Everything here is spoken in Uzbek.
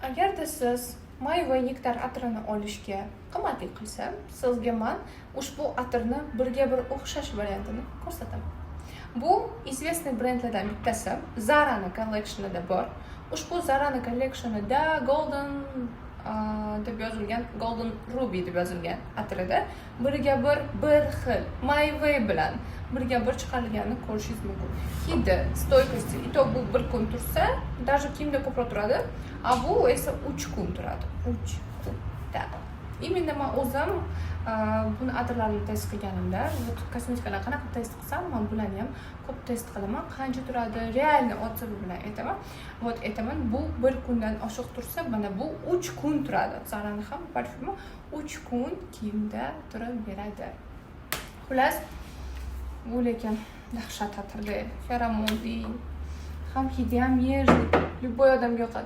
agarda siz may va nektar atrini olishga qimmatli qilsa, sizga men ushbu atirni birga bir o'xshash variantini ko'rsataman. Bu известный brendlardan bittasi, Zara'ning collectionida bor. Ushbu Zara'ning collectionida Golden deb yozilgan, Golden Ruby deb yozilgan atirida birga bir xil mayva bilan birga bir chiqarilganini ko'rishingiz mumkin. Hidi, stoykasti, ito bu 1 kun tursa, даже kiyimda ko'proq turadi, a bu esa 3 kun turadi. 3 kun. Именно men o'zim buni atirlarni test qilganimda, kosmetikalarni qanaqa test qilsam, men bularni ham ko'p test qilaman. Qancha turadi, realni otsabi bilan aytaman. Вот aytaman, bu 1 kundan oshiq tursa, mana bu 3 kun turadi. Zara'ning ham parfyumi 3 kun kiyimda turib beradi. Xullas, bu lekin dahshat atirda, feromonli, ham hidi ham yerli, любой odamga yoqadi.